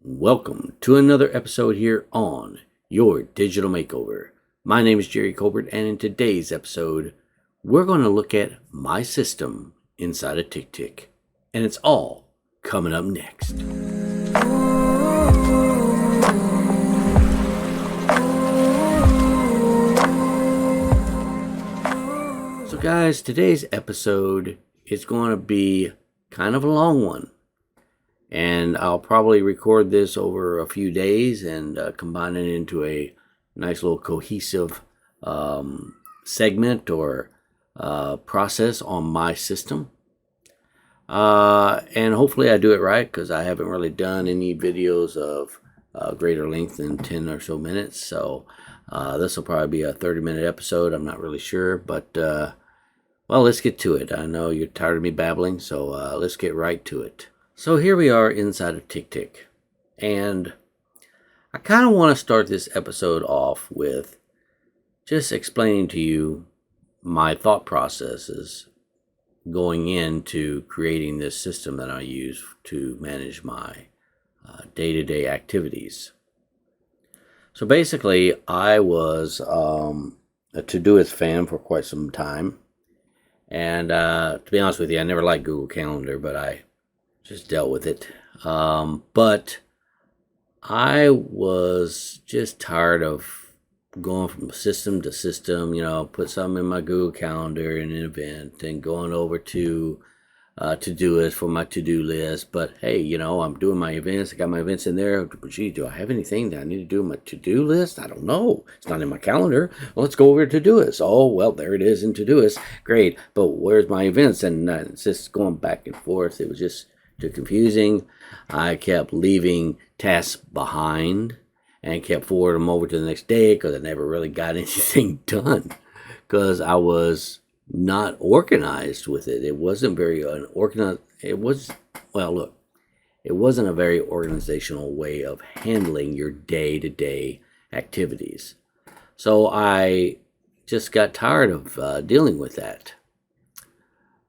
Welcome to another episode here on Your Digital Makeover. My name is Jerry Colbert, and in today's episode, we're going to look at my system inside of TickTick. And it's all coming up next. So guys, today's episode is going to be kind of a long one. And I'll probably record this over a few days and combine it into a nice little cohesive segment or process on my system. And hopefully I do it right, because I haven't really done any videos of greater length than 10 or so minutes. So this will probably be a 30-minute episode. I'm not really sure, but well, let's get to it. I know you're tired of me babbling, so let's get right to it. So here we are inside of TickTick, and I kind of want to start this episode off with just explaining to you my thought processes going into creating this system that I use to manage my day-to-day activities. So basically, I was a Todoist fan for quite some time, and to be honest with you, I never liked Google Calendar, but I just dealt with it. But I was just tired of going from system to system, put something in my Google Calendar in an event and going over to Todoist for my to-do list. But hey, I'm doing my events. I got my events in there. Gee, do I have anything that I need to do in my to-do list? I don't know. It's not in my calendar. Well, let's go over to Todoist. Oh, well, there it is in Todoist. Great. But where's my events? And it's just going back and forth. It was just too confusing. I kept leaving tasks behind and kept forwarding them over to the next day because I never really got anything done because I was not organized with it. It wasn't very unorganized. It wasn't a very organizational way of handling your day-to-day activities. So I just got tired of dealing with that.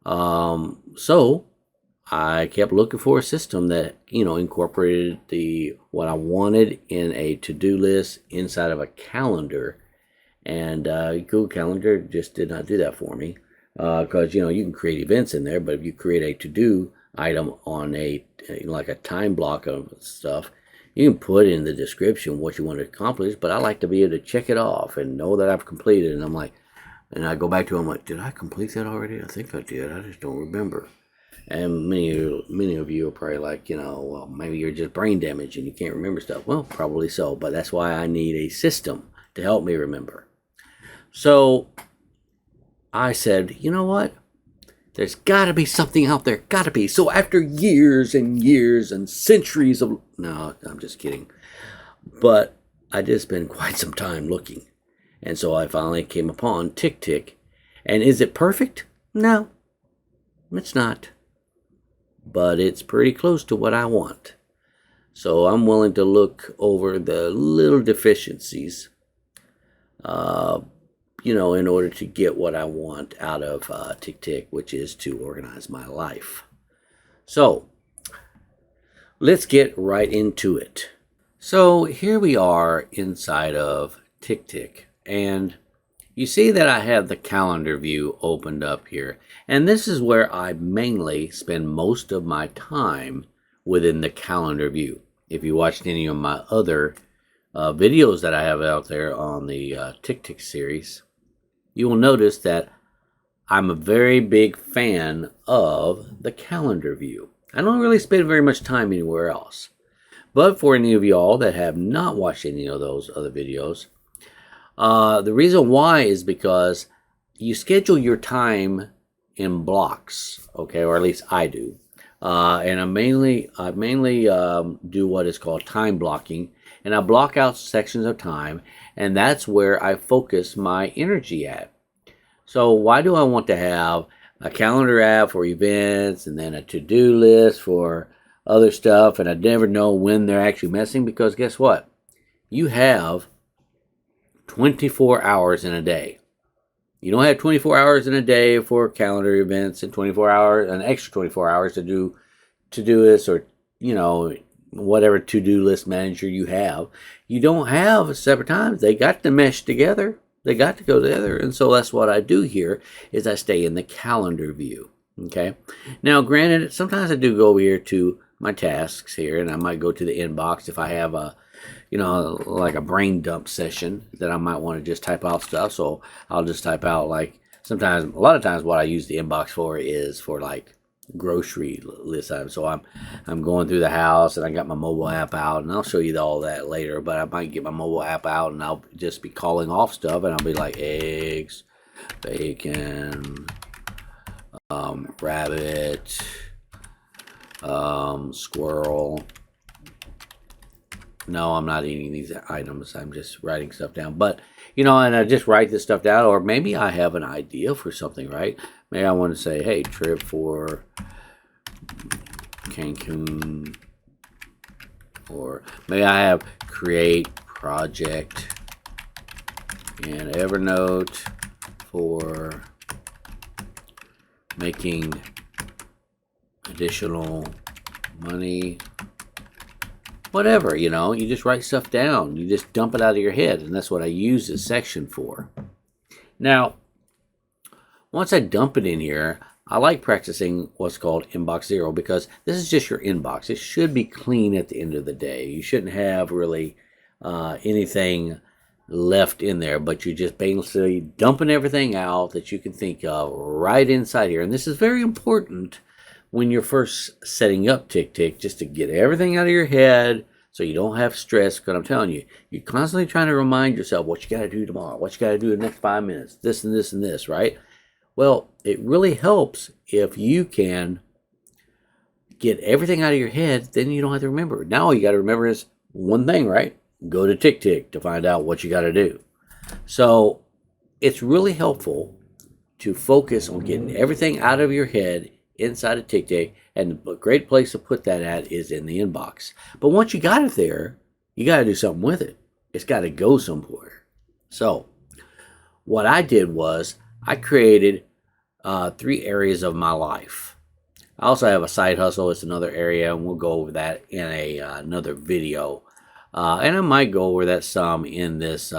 So I kept looking for a system that, incorporated what I wanted in a to-do list inside of a calendar. And Google Calendar just did not do that for me. Because, you can create events in there, but if you create a to-do item on like a time block of stuff, you can put in the description what you want to accomplish, but I like to be able to check it off and know that I've completed. And and I go back to it, I'm like, did I complete that already? I think I did. I just don't remember. And many of you are probably like, well, maybe you're just brain damaged and you can't remember stuff. Well, probably so, but that's why I need a system to help me remember. So I said, you know what? There's got to be something out there. Got to be. So after years and years and centuries of... No, I'm just kidding. But I did spend quite some time looking. And so I finally came upon TickTick. And is it perfect? No, it's not. But it's pretty close to what I want. So I'm willing to look over the little deficiencies, in order to get what I want out of TickTick, which is to organize my life. So let's get right into it. So here we are inside of TickTick, and you see that I have the calendar view opened up here. And this is where I mainly spend most of my time within the calendar view. If you watched any of my other videos that I have out there on the TickTick series, you will notice that I'm a very big fan of the calendar view. I don't really spend very much time anywhere else. But for any of y'all that have not watched any of those other videos, the reason why is because you schedule your time in blocks, okay, or at least I do. And I mainly do what is called time blocking, and I block out sections of time, and that's where I focus my energy at. So why do I want to have a calendar app for events and then a to-do list for other stuff, and I never know when they're actually messing? Because guess what? You have 24 hours in a day. You don't have 24 hours in a day for calendar events and 24 hours, an extra 24 hours to do this, or whatever to-do list manager you have, you don't have separate times. They got to mesh together. They got to go together. And so that's what I do here is I stay in the calendar view. Okay. Now, granted, sometimes I do go over here to my tasks here, and I might go to the inbox if I have a, like a brain dump session that I might want to just type out stuff. So I'll just type out, like, sometimes, a lot of times what I use the inbox for is for like grocery list items. So I'm going through the house and I got my mobile app out, and I'll show you all that later, but I might get my mobile app out and I'll just be calling off stuff, and I'll be like eggs, bacon, rabbit, squirrel. No, I'm not eating these items. I'm just writing stuff down. But, and I just write this stuff down. Or maybe I have an idea for something, right? Maybe I want to say, hey, trip for Cancun. Or maybe I have create project in Evernote for making additional money. Whatever, you just write stuff down. You just dump it out of your head, and that's what I use this section for. Now, once I dump it in here, I like practicing what's called inbox zero, because this is just your inbox. It should be clean at the end of the day. You shouldn't have really anything left in there, but you're just basically dumping everything out that you can think of right inside here. And this is very important when you're first setting up TickTick, just to get everything out of your head so you don't have stress. Because I'm telling you, you're constantly trying to remind yourself what you got to do tomorrow, what you got to do in the next 5 minutes, this and this and this, right? Well, it really helps if you can get everything out of your head, then you don't have to remember. Now all you got to remember is one thing, right? Go to TickTick to find out what you got to do. So it's really helpful to focus on getting everything out of your head inside of TickTick, and a great place to put that at is in the inbox. But once you got it there, you got to do something with it. It's got to go somewhere. So what I did was I created 3 areas of my life. I also have a side hustle. It's another area, and we'll go over that in another video. And I might go over that some in this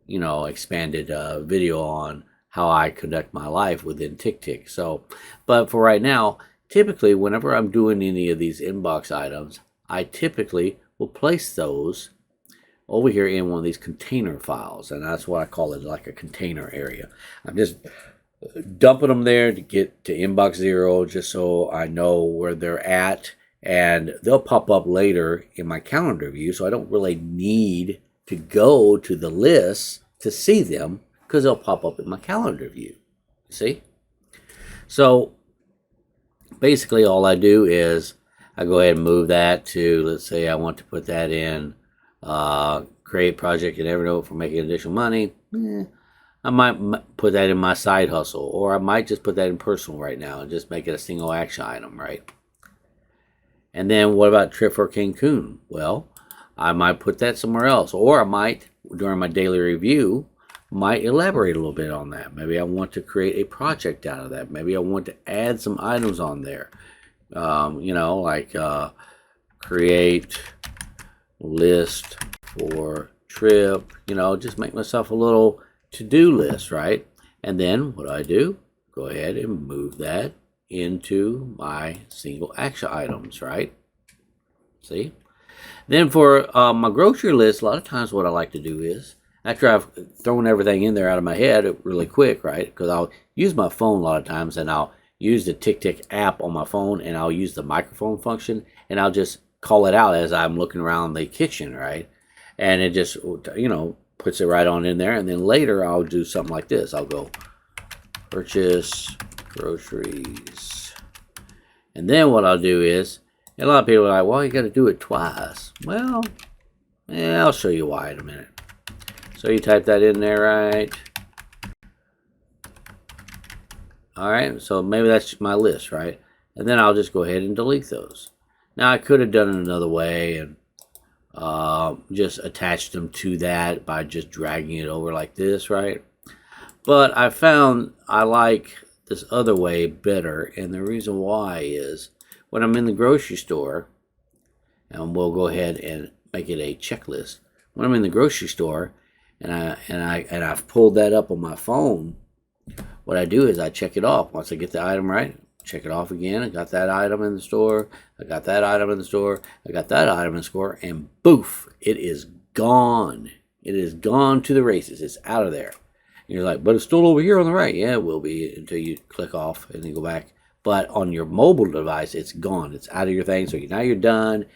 expanded video on how I conduct my life within TickTick. So, but for right now, typically whenever I'm doing any of these inbox items, I typically will place those over here in one of these container files, and that's what I call it, like a container area. I'm just dumping them there to get to inbox zero, just so I know where they're at, and they'll pop up later in my calendar view, so I don't really need to go to the list to see them, because they'll pop up in my calendar view. See? So basically all I do is I go ahead and move that to, let's say I want to put that in create project in Evernote for making additional money. I might put that in my side hustle, or I might just put that in personal right now and just make it a single action item, right? And then what about trip for Cancun? Well, I might put that somewhere else, or I might, during my daily review, might elaborate a little bit on that. Maybe I want to create a project out of that. Maybe I want to add some items on there. Like create list for trip, just make myself a little to-do list, right? And then what do? Go ahead and move that into my single action items, right? See? Then for my grocery list, a lot of times what I like to do is, after I've thrown everything in there out of my head really quick, right? Because I'll use my phone a lot of times, and I'll use the TickTick app on my phone, and I'll use the microphone function, and I'll just call it out as I'm looking around the kitchen, right? And it just, puts it right on in there. And then later I'll do something like this. I'll go purchase groceries. And then what I'll do is, and a lot of people are like, well, you got to do it twice. Well, yeah, I'll show you why in a minute. So you type that in there, right? All right, so maybe that's my list, right? And then I'll just go ahead and delete those. Now I could have done it another way and just attached them to that by just dragging it over like this, right? But I found I like this other way better, and the reason why is when I'm in the grocery store and we'll go ahead and make it a checklist. When I'm in the grocery store and I've pulled that up on my phone, what I do is I check it off. Once I get the item right, check it off again. I got that item in the store. I got that item in the store. I got that item in the store, and boof, it is gone. It is gone to the races. It's out of there. And you're like, but it's still over here on the right. Yeah, it will be until you click off and then go back. But on your mobile device, it's gone. It's out of your thing. So now you're done.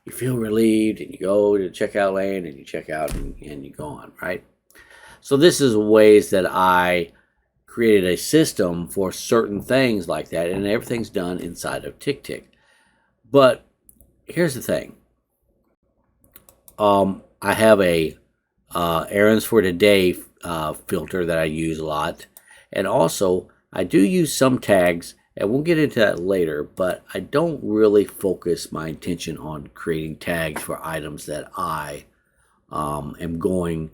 You feel relieved, and you go to the checkout lane, and you check out, and you go on, right? So this is ways that I created a system for certain things like that, and everything's done inside of TickTick. But here's the thing. I have a errands for today filter that I use a lot, and also I do use some tags, and we'll get into that later, but I don't really focus my attention on creating tags for items that I am going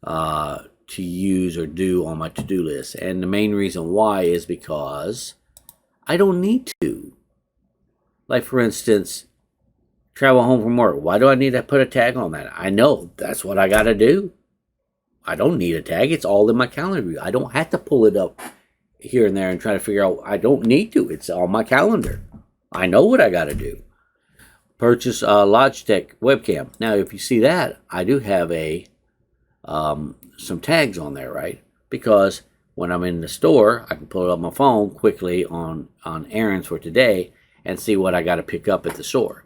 to use or do on my to-do list. And the main reason why is because I don't need to. Like, for instance, travel home from work. Why do I need to put a tag on that? I know that's what I got to do. I don't need a tag. It's all in my calendar view. I don't have to pull it up here and there and try to figure out. I don't need to. It's on my calendar. I know what I got to do. Purchase a Logitech webcam. Now, if you see that, I do have a some tags on there, right? Because when I'm in the store, I can pull it up my phone quickly on errands for today and see what I got to pick up at the store.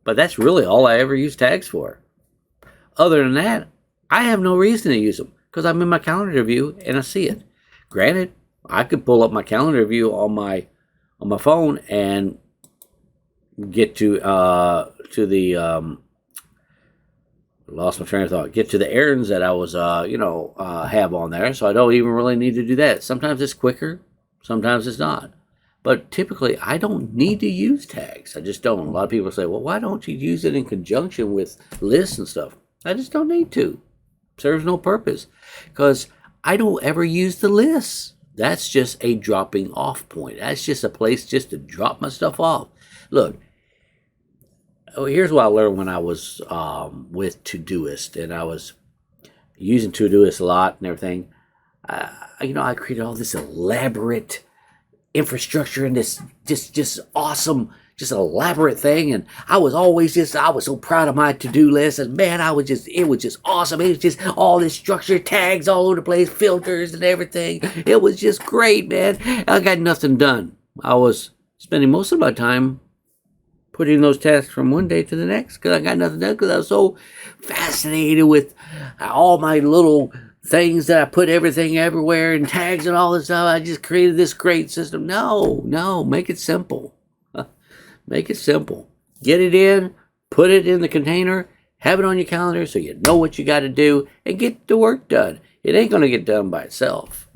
But that's really all I ever use tags for. Other than that, I have no reason to use them because I'm in my calendar view and I see it. Granted, I could pull up my calendar view on my phone and get to the lost my train of thought. Get to the errands that I was have on there, so I don't even really need to do that. Sometimes it's quicker, sometimes it's not. But typically, I don't need to use tags. I just don't. A lot of people say, well, why don't you use it in conjunction with lists and stuff? I just don't need to. Serves no purpose because I don't ever use the lists. That's just a dropping off point. That's just a place just to drop my stuff off. Look, here's what I learned when I was with Todoist, and I was using Todoist a lot and everything. I created all this elaborate infrastructure and this just awesome, just elaborate thing, and I was so proud of my to-do list, and man, it was just awesome. It was just all this structure, tags all over the place, filters and everything. It was just great, man. I got nothing done. I was spending most of my time putting those tasks from one day to the next because I got nothing done because I was so fascinated with all my little things that I put everything everywhere and tags and all this stuff. I just created this great system. No, make it simple. Make it simple. Get it in, put it in the container, have it on your calendar so you know what you got to do and get the work done. It ain't going to get done by itself.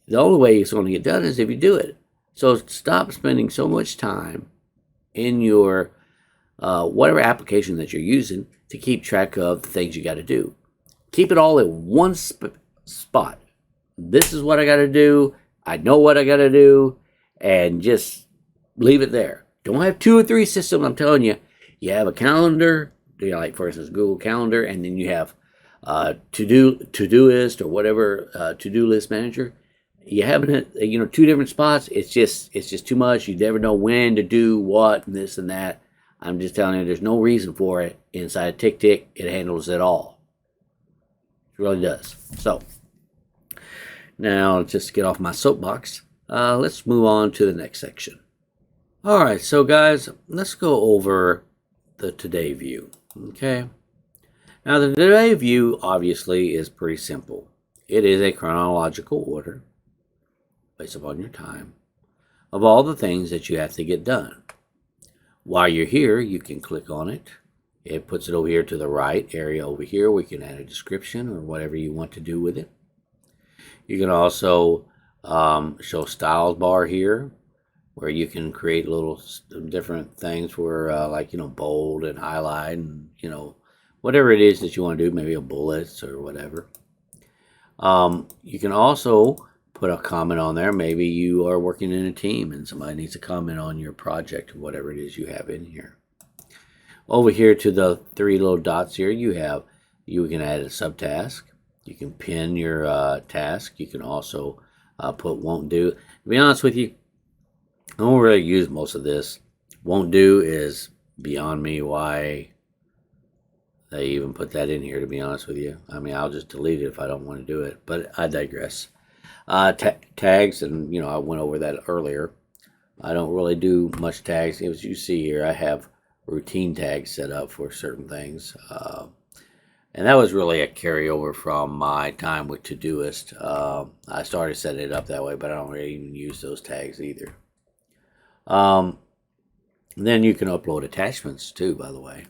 The only way it's going to get done is if you do it. So stop spending so much time in your whatever application that you're using to keep track of the things you got to do. Keep it all in one spot. This is what I got to do. I know what I got to do, and just leave it there. Don't have 2 or 3 systems. I'm telling you, you have a calendar, like for instance Google Calendar, and then you have Todoist or whatever to-do list manager. You have it, 2 different spots. It's just too much. You never know when to do what and this and that. I'm just telling you, there's no reason for it inside TickTick. It handles it all. It really does. So now, just to get off my soapbox, let's move on to the next section. All right, so guys, let's go over the today view. Okay. Now, the today view obviously is pretty simple. It is a chronological order based upon your time of all the things that you have to get done. While you're here, you can click on it. It puts it over here to the right area over here where you can add a description or whatever you want to do with it. You can also show styles bar here where you can create little different things for bold and highlight and whatever it is that you want to do, maybe a bullets or whatever. You can also put a comment on there. Maybe you are working in a team and somebody needs to comment on your project or whatever it is you have in here. Over here to the three little dots here, you can add a subtask. You can pin your task. You can also put won't do. To be honest with you, I don't really use most of this. Won't do is beyond me why they even put that in here, to be honest with you. I mean, I'll just delete it if I don't want to do it, but I digress. Tags, and I went over that earlier. I don't really do much tags. As you see here, I have routine tags set up for certain things. And that was really a carryover from my time with Todoist. I started setting it up that way, but I don't really even use those tags either. Then you can upload attachments too, by the way.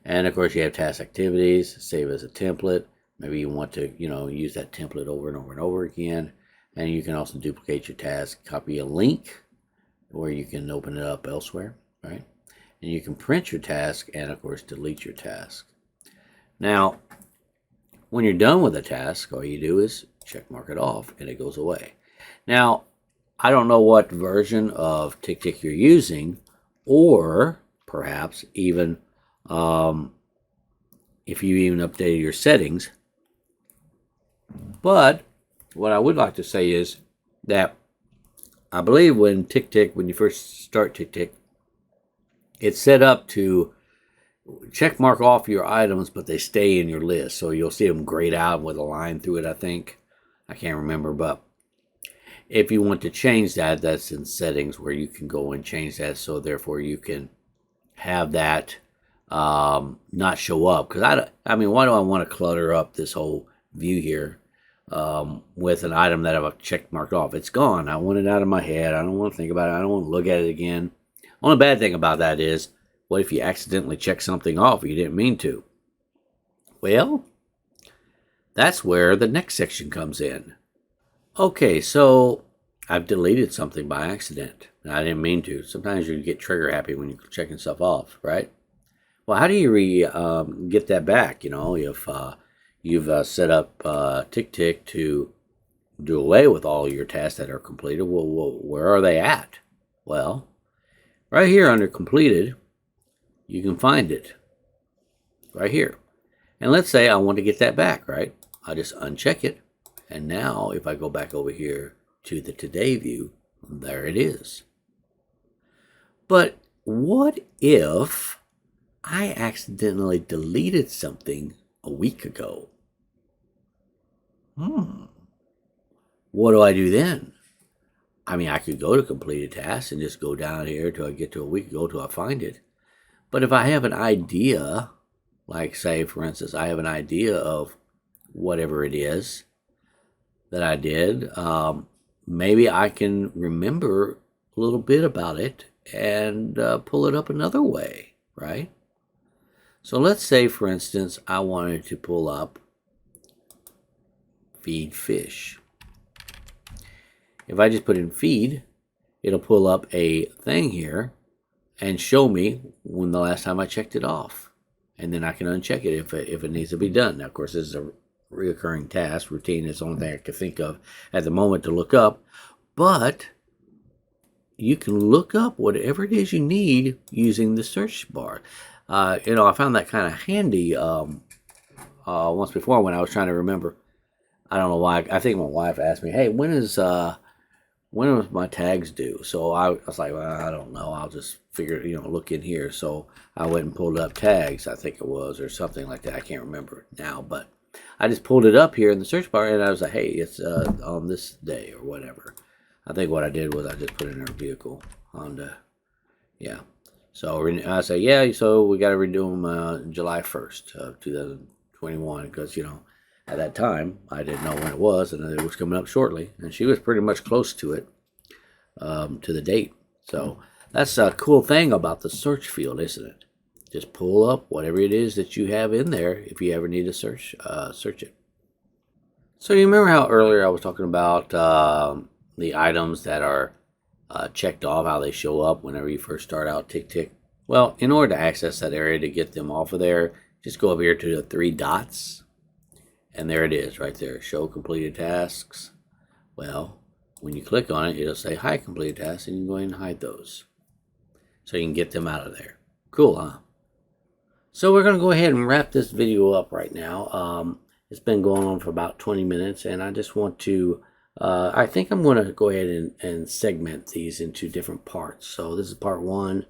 And of course you have task activities, save as a template. Maybe you want to, use that template over and over and over again. And you can also duplicate your task, copy a link where you can open it up elsewhere, right? And you can print your task and of course delete your task. Now, when you're done with a task, all you do is check mark it off and it goes away. Now, I don't know what version of TickTick you're using, or perhaps even if you even updated your settings. But what I would like to say is that I believe when you first start TickTick, it's set up to check mark off your items, but they stay in your list. So you'll see them grayed out with a line through it, I think. I can't remember, but if you want to change that, that's in settings where you can go and change that. So therefore you can have that not show up. Because I mean, why do I want to clutter up this whole view here with an item that I've check marked off? It's gone. I want it out of my head. I don't want to think about it. I don't want to look at it again. Only bad thing about that is, what if you accidentally check something off you didn't mean to? Well, that's where the next section comes in. Okay, so I've deleted something by accident. I didn't mean to. Sometimes you get trigger happy when you're checking stuff off, right? Well, how do you get that back? If you've set up TickTick to do away with all your tasks that are completed, well, where are they at? Well, right here under completed, you can find it right here. And let's say I want to get that back, right? I just uncheck it. And now if I go back over here to the today view, there it is. But what if I accidentally deleted something a week ago? What do I do then? I mean, I could go to completed tasks and just go down here till I get to a week ago till I find it. But if I have an idea, like say, for instance, I have an idea of whatever it is that I did, maybe I can remember a little bit about it and pull it up another way, right? So let's say, for instance, I wanted to pull up feed fish. If I just put in feed, it'll pull up a thing here and show me when the last time I checked it off. And then I can uncheck it if it needs to be done. Now, of course, this is a reoccurring task. Routine is the only thing I can think of at the moment to look up. But you can look up whatever it is you need using the search bar. I found that kind of handy once before when I was trying to remember. I don't know why. I think my wife asked me, hey, when was my tags due? So I was like, well, I don't know. I'll just figure, look in here. So I went and pulled up tags, I think it was, or something like that. I can't remember now, but I just pulled it up here in the search bar and I was like, hey, it's on this day or whatever. I think what I did was I just put in our vehicle Honda. Yeah. So I say, yeah, so we got to redo them July 1st of 2021 because, at that time, I didn't know when it was, and it was coming up shortly. And she was pretty much close to it, to the date. So that's a cool thing about the search field, isn't it? Just pull up whatever it is that you have in there if you ever need to search it. So you remember how earlier I was talking about the items that are checked off, how they show up whenever you first start out TickTick? Well, in order to access that area to get them off of there, just go over here to the three dots. And there it is right there, show completed tasks. Well, when you click on it, it'll say hide completed tasks, and you can go ahead and hide those. So you can get them out of there. Cool, huh? So we're going to go ahead and wrap this video up right now. It's been going on for about 20 minutes, and I just want to, I think I'm going to go ahead and segment these into different parts. So this is part one.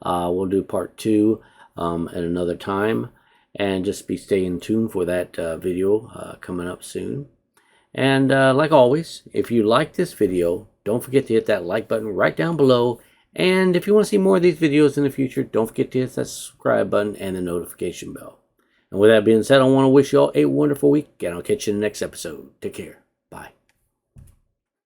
We'll do part two at another time, and just be staying tuned for that video coming up soon. And like always, if you like this video, don't forget to hit that like button right down below. And if you want to see more of these videos in the future, don't forget to hit that subscribe button and the notification bell. And with that being said, I want to wish you all a wonderful week, and I'll catch you in the next episode. Take care.